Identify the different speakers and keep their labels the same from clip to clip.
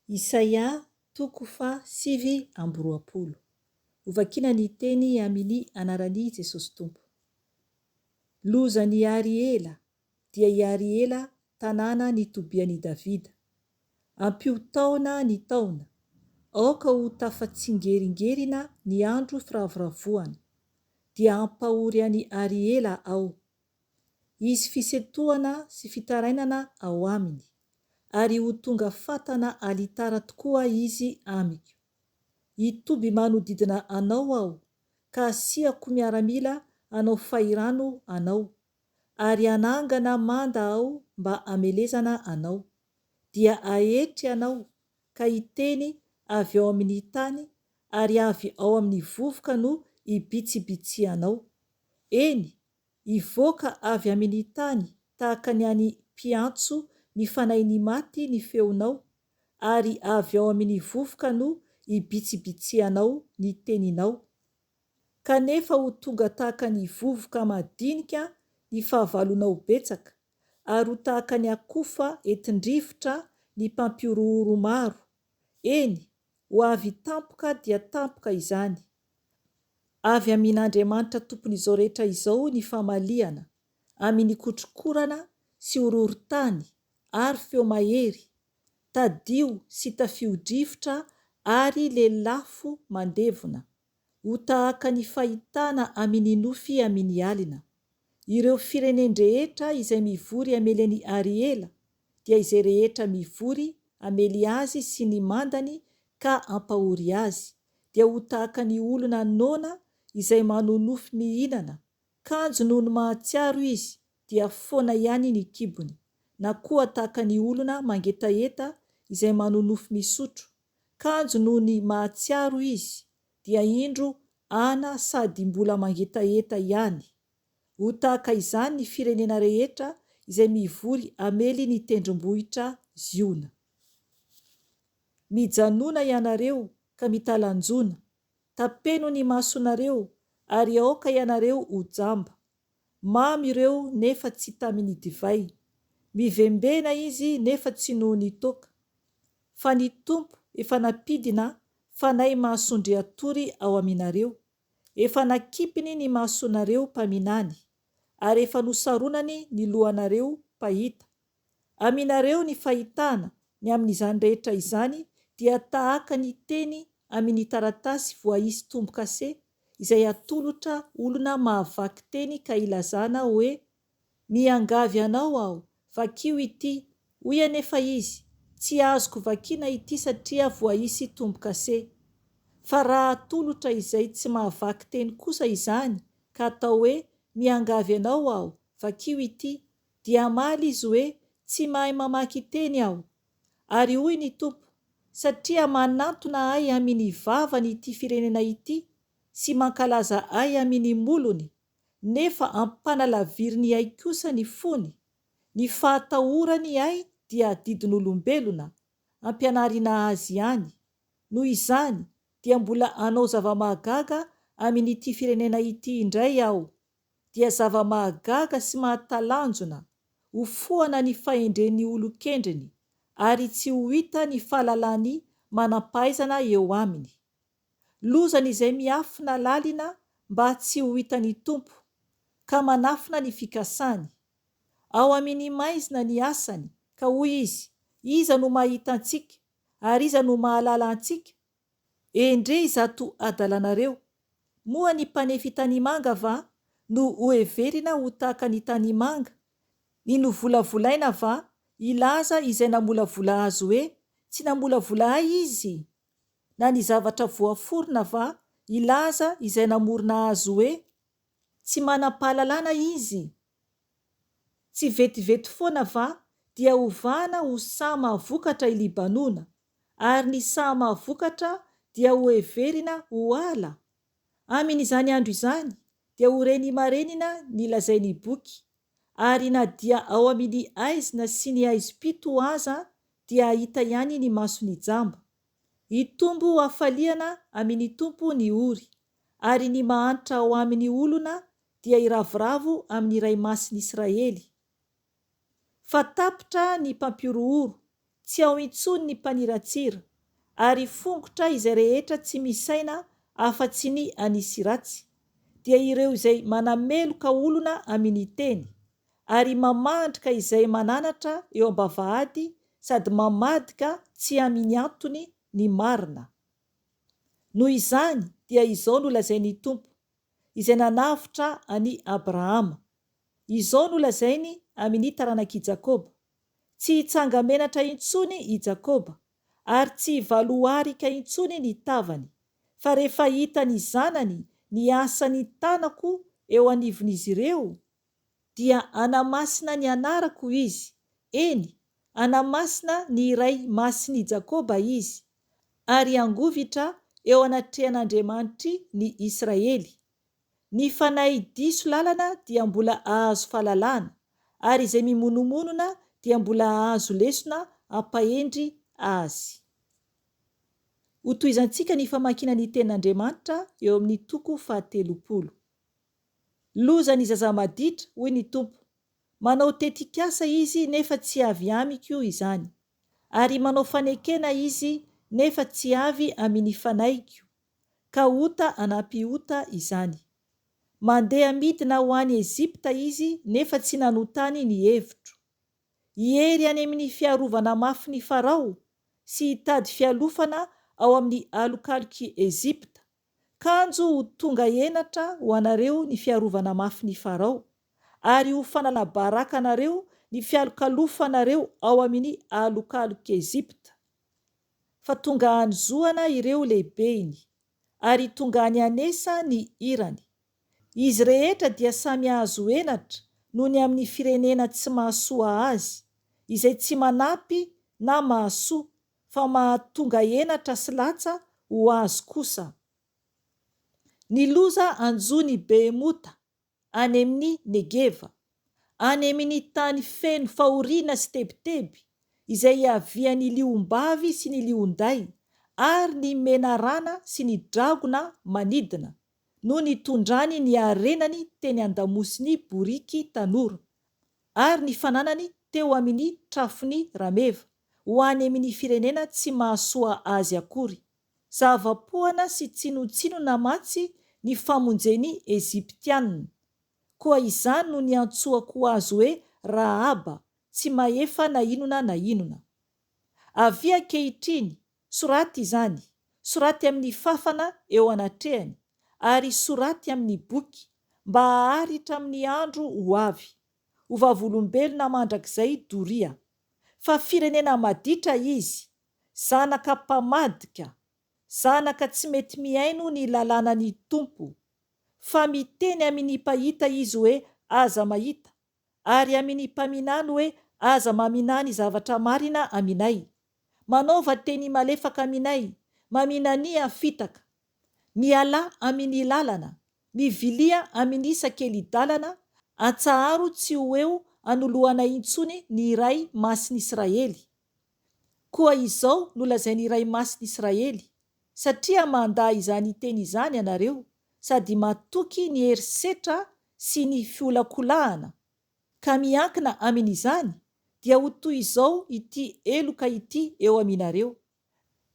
Speaker 1: Isaia toko fa sivy amby roapolo. Hovakiana ny teny amin'ny anaran'i Jesosy Tompo. Loza ny Ariela, dia i Ariela tanàna nitobian'i Davida. Ampio taona ny taona, aoka ho tafatsingeringerinà ny andro firavoravoana, dia ampahory an'i Ariela ao. Izy fisetohana sy fitarainana ao aminy, ary ho tonga fatana alitara tokoa izy amiko. Hitoby manodidina anao aho, ka asiako miaramila anao fahirano anao, ary anangana manda aho mba amelezana anao. Dia ahetry anao, ka hiteny avy ao amin'ny tany, ary avy ao amin'ny vovoka no hibitsibitsianao. Eny, hivoaka avy amin'ny tany tahaka ny any mpiantso ny fanahy maty ny feonao, ary avy ao amin'ny vovoka no hibitsibitsianao ny teninao. Kanefa ho tonga tahaka ny vovoka madinika ny fahavalonao betsaka, ary ho tahaka ny akofa entin-drivotra ny mpampiorohoro maro. Eny, ho avy tampoka dia tampoka izany. Avy amin'Andriamanitra tompon'izao rehetra izao ny famalihana, amin'ny kotrokorana sy horohoro-tany ary feo mahery, tadio sy tafio-drivotra ary lelafo mandevona, ho tahaka ny fahitana amin'ny nofy amin'ny alina. Ireo firenendrehetra izay mivory amelen'i Ariela, dia izay rehetra mivory amely azy sy ny mandany ka ampahory azy, dia ho tahaka ny olona noana izay manonofy mihinana, kanjo noho ny mahatsiaro izy dia foana ihany ny kibony, na koa tahaka ny olona mangetaheta izay manonofy misotro, kanjo noho ny mahatsiaro izy dia indro ana sady mbola mangetaheta ihany. Ho tahaka izany ny firenena rehetra izay mivory amely ny tendrombohitra ziona. Mijanona ianareo ka mitalanjona, tapeno ny masonareo ary aoka ianareo ho jamba. Mamy ireo nefa tsy tamin'ny divay, mivembena izy nefa tsy noho ny toaka. Fa ny Tompo efa napidina fanahy mahasondry atory ao aminareo, efa nakipiny ny masonareo mpaminany, ary efa nosaronany ny lohanareo pahita. Aminareo ny fahitana ny amin'izany rehetra izany dia tahaka ny teny amin'ny taratasy voaisy tombo-kase izay atolotra olona mahavaky teny ka ilazana hoe: miangavy anao aho, vakio ity. Hoy anefa izy: tsy azoko vakiana ity satria voaisy tombo-kase. Fa raha atolotra izay tsy mahavaky teny kosa izany ka atao hoe: miangavy anao aho, vakio ity, dia maly izy hoe: tsy mahay mamaky teny aho. Ari hoy ny Tompo: satria manantona ahy amin'ny vavany ity firenena ity, sy mankalaza ahy amin'ny molony, nefa ampanalaviriny ahy kosa ny fony. Ny fahatahorany ahy dia didin'olombelona, ampianarina azy ihany. Noho izany dia mbola hanao zava-mahagaga amin'ity firenena ity indray aho, dia zava-mahagaga sy mahatalanjona, ho foana ny fahendren'ny olon-kendriny, ary tsy ho hita ny fahalalany manam-pahaizana eo aminy. Lozany izay miafina lalina mba tsy ho hitan'ny Tompo, ka manafina ny fikasany. Ao amin'ny maizina ny asany, ka hoy izy: iza no mahita antsika, ary iza no mahalala antsika? Endre izato adalanareo, moa ny mpanefy tanimanga va no ho heverina ho tahaka ny tanimanga? Ny novolavolaina va ilaza izay namolavola azy hoe: tsy namolavola ahy izy? Na ny zavatra voaforona va ilaza izay namorona azy hoe: tsy manam-pahalalana izy? Tsy vetivety foana va dia ovana ho sahy mahavokatra i Libanona, ary ny sahy mahavokatra dia ho heverina ho ala? Amin'izany andro izany dia ho reny marenina ny lazainy boky, ary na dia ao amin'ny aizina sy ny aizo-pito aza dia ahita ihany ny masony jamba. Hitombo ho hafaliana amin'ny Tompo ny ory, ary ny mahantra ao amin'ny olona dia hiravoravo amin'ny ray masin'Israely. Fa tapitra ny mpampiorohoro, tsy ao intsony ny mpaniratsira, ary fongotra izay rehetra tsy misaina afa-tsy ny anisy ratsy, dia ireo izay manameloka olona amin'ny teny, ary mamandrika izay mananatra eo am-bavahady, sady mamadika tsy amin'ny antony ny marina. Noho izany dia izao nolazainy Tompo, izay nanavitra ani Abrahama. Izao nolazainy amin'ny taranak'i Jakoba: tsy hitsanga menatra intsony i Jakoba, ary tsy valuarika intsony ny tavany, fa rehefa hita ny zanany ny asany tanako eo anivon'izy ireo, dia anamasina ny anarako izy, eny, anamasina ny iray masiny Jakoba izy, ary angovitra eo anatrehan'Andriamanitry ny Israely. Ny fanahy diso lalana dia mbola ahazo fahalalana, ary izay mimonomonona dia mbola ahazo lesona ampahendry azy. Hotoizantsika ny famakiana ny tenin'Andriamanitra eo amin'ny toko 130. Loza ny zaza maditra, hoy ny Tompo, manao tetikasa izy nefa tsy avy amiko izany, ary manao fanekena izy nefa tsy avy amin'ny fanaiko, ka ota anampy ota izany. Mandeha midina ho any Ezipta izy nefa tsy nanotany ny hevitro. Hiery any amin'ny fiarovana mafy ny Farao, sy hitady fialofana ao amin'ny alokaloky Ezipta. Kanjo ho tonga henatra ho anareo ny fiarovana mafy ny Farao, ary ho fanala-baraka anareo ny fialokalofanareo ao amin'ny alokaloky Ezipta. Fa tonga hanizoana ireo lehibeiny, ary tonga any anesa ny irany. Izy rehetra dia samy azo henatra noho ny amin'ny firenena tsy mahasoa azy, izay tsy manampy na mahasoa, fa mahatonga henatra sy latsa ho azo kosa. Ny loza anjony Behemota any amin'ny Negeva, any amin'ny tany feno fahoriana sy tebiteby, izay iavian'ny liom-bavy sy ny lion-day, ary ny menarana sy ny dragona manidina, no nitondrany ny arenany teny an-damosiny boriky tanora, ary ny fananany teo amin'ny trafony rameva, ho any amin'ny firenena tsy mahasoa azy akory. Zava-pohana sy tsinotsino namatsy ny famonjeny Eziptianina, koa izany no ny antsoako azy hoe Rahaba, tsy mahefa na inona na inona. Avy ankehitriny, soraty izany, soraty amin'ny fafana eo anatrehany, ary soraty amin'ny boky, mba haharitra amin'ny andro ho avy, ho vavolombelona mandrakizay doria. Fa firenena maditra izy, zanaka mpamadika, zanaka tsy mety miaino ny lalànany Tompo. Fa miteny amin'ny mpahita izy hoe aza mahita, ary amin'ny mpaminany hoe aza maminany zavatra marina aminay. Manaova teny malefaka aminay, maminany afitaka, miala amin'ny lalana, mivilia amin'ny sakely-dalana, atsaharo tsy ho eo anoloana intsony ny iray masiny Israely. Koa izao nolazainy iray masiny Israely, satria mandaa izany teny izany ianareo, sady matoky ny herisetra sy ny fiolakolahana, ka miankina amin'izany, dia ho toy izao ity eloka ity eo aminareo,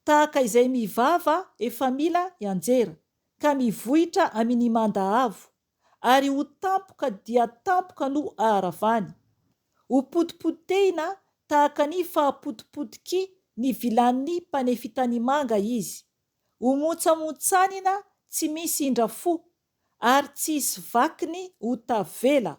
Speaker 1: tahaka izay mivava efa mila hianjera, ka mivohitra amin'ny manda-avo, ary ho tampoka dia tampoka no aharavany. Ho potipotehina tahaka ny fahapotipotiky ny vilan'ny mpanefy tanimanga izy. Ho motsamotsanina tsy misy indrafo, ary tsy hisy vakiny ho tavela,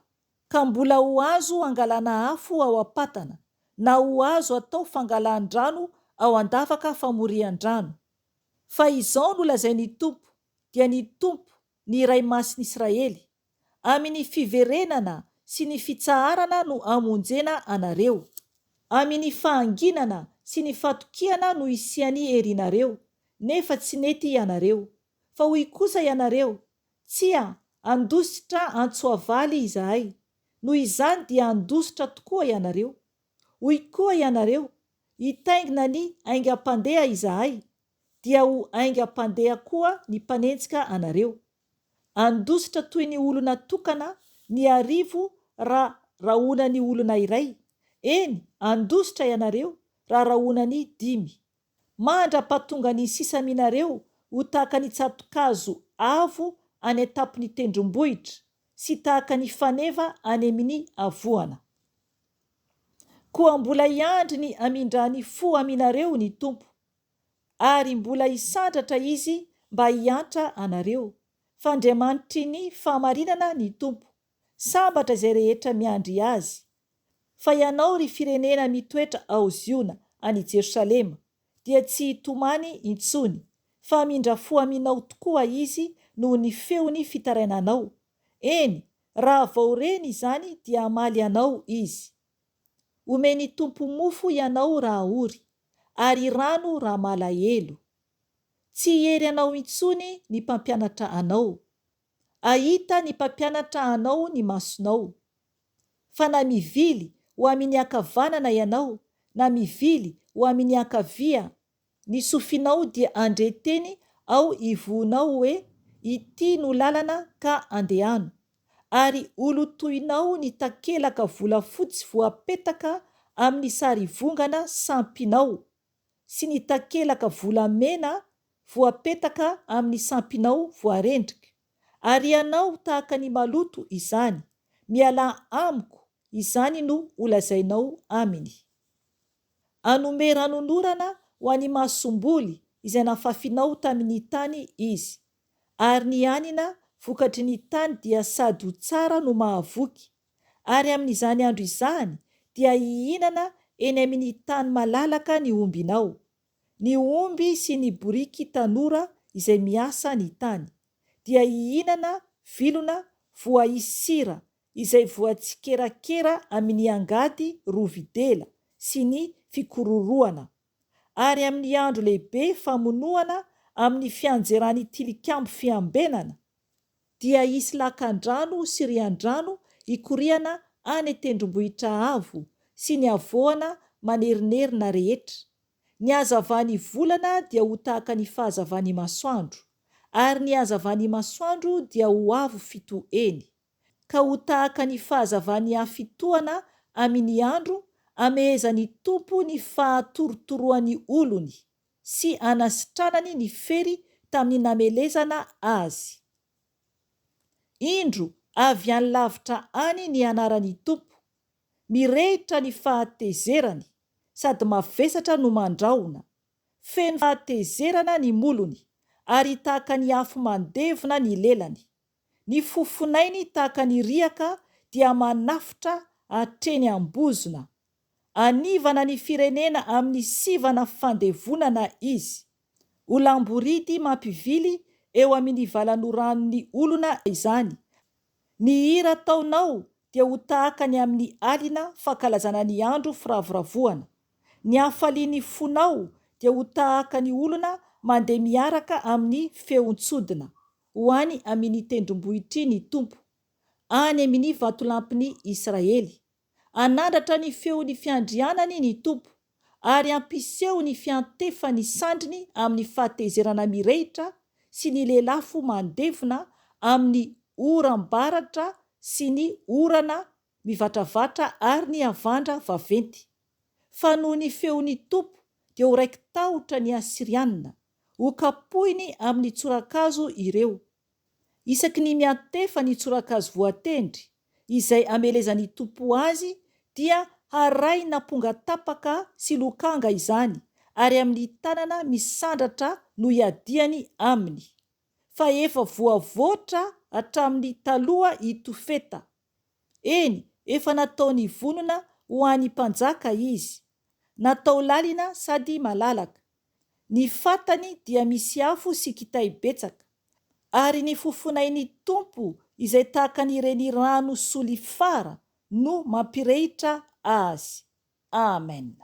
Speaker 1: ka mbola ho azo angalana afo ao apatana, na ho azo atao fangalan-drano ao andafaka famorian-drano. Fa izao nolazainy Tompo, dia ny Tompo, ny iray masiny Israely, amin'ny fiverenana sy ny fitsaharana no amonjena anareo, amin'ny fahanginana sy ny fatokiana no isiany herinareo, nefa tsy nety ianareo. Fa hoy kosa ianareo, tsia, andositra antsoavaly izahay, noho izany dia andositra tokoa ianareo. Hoy koa ianareo, hitaingina ny aingam-pandeha izahay, dia ho aingam-pandeha koa ny mpanenjika anareo. Andositra toy ny olona tokana ny arivo raha rahona ny olona iray. Eny, andositra ianareo, rarahonany 5. Mandra-pahatonga ny sisa aminareo ho tahaka ny tsatokazo avo any atapony tendrombohitra sy tahaka ny faneva any amin'ny avoana. Koa mbola iandry ny amindra ny fo aminareo ny tompo, ary mbola isandratra izy mba hiantra anareo. Fandriamanitry ny fahamarinana ny tompo, sambatra izay rehetra miandry azy. Fa ianao ry firenena mitoetra ao Ziona any Jerosalema, dia tsy hitomany intsony, fa mindra fo aminao tokoa izy noho ny feony fitarainanao. Eny, raha vao reny izany dia hamaly anao izy. Omeny tompo mofo ianao raha ory, ary rano raha malahelo. Tsy hery anao intsony ny mpampianatra anao. Ahita ny mpampianatra anao ny masonao. Fa na mivily ho amin'ny ankavanana ianao, na mivily ho amin'ny ankavia, ny sofinao dia andreteny ao ivonao hoe ity no lalana ka andehano. Ary olotoinao ny takelaka volafotsy voapetaka amin'ny sary vongana sampinao, sy ny takelaka volamena voapetaka amin'ny sampinao voarendrika. Ary ianao tahaka ny maloto izany, miala amiko, izany no olazainao aminy. Anome ranonorana ho any masomboly izay nafafinao tamin'ny tany izy, ary ny anina vokatry ny tany dia sady ho tsara no mahavoky. Ary amin'izany andro izany dia hihinana eny amin'ny tany malalaka ny ombinao, ny omby sy ny boriky tanora izay miasa ny tany, dia hihinana vilona voaisira izay voatsikerakera amin'ny angady rovidela sy ny fikororoana. Ary amin'ny andro lehibe famonoana amin'ny fianjerany tilikambo fiambenana, dia hisy lakan-drano sy rian-drano ikoriana any tendrombohitra avo sy ny avoana manerinerina rehetra. Ny hazavany volana dia ho tahaka ny fahazavany masoandro, ary ny hazavany masoandro dia ho avo fito eny. Ka ho tahaka ny fahazavany afitoana amin'ny andro, amehezany tompo ny fahatorotoroany olony sy anasitranany ny fery tamin'ny namelezana azy. Indro avy any lavitra any ny anarany tompo, mirehitra ny fahatezerany, sady mavesatra no mandraona. Feno fahatezerana ny molony, ary tahaka ny afo mandevona ny lelany. Ny fofonainy tahaka ny riaka dia manafitra hatreny ambozona. Anivana ny firenena amin'ny sivana fandevonana izy. Ho lamboridy mampivily eo amin'ny valanoran'ny olona izany. Ny hira taonao dia ho tahaka ny amin'ny alina fankalazana ny andro firavoravoana. Ny hafaliany fonao dia ho tahaka ny olona mandeha miaraka amin'ny feontsodina, ho any amin'ny tendrombohitry ny tompo, any amin'ny vatolampiny Israely. Anandratra ny feony fiandrianany ny tompo, ary ampiseho ny fiantefany sandriny amin'ny fahatezerana mirehitra sy ny lelafo mandevona amin'ny oram-baratra sy ny orana mivantravatra ary ny avandra vaventy. Fa noho ny feony tompo dia ho raiky tahotra ny Asiriana, ho kapohiny amin'ny tsorakazo ireo. Isaky ny miantefa ny tsorakazo voatendry izay amelezany tompo azy, dia haray namponga tapaka sy lokanga izany, ary amin'ny tanana misandratra no iadiany aminy. Fa efa voavoatra hatramin'ny taloha i Tofeta. Eny, efa natao ny vonona ho an'ny mpanjaka izy, natao lalina sady malalaka. Ny fatany dia misy afo sy kitay betsaka, ary ny fofonainy tompo izay tahaka n'ireny rano solifara no mampirehitra azy. Amen.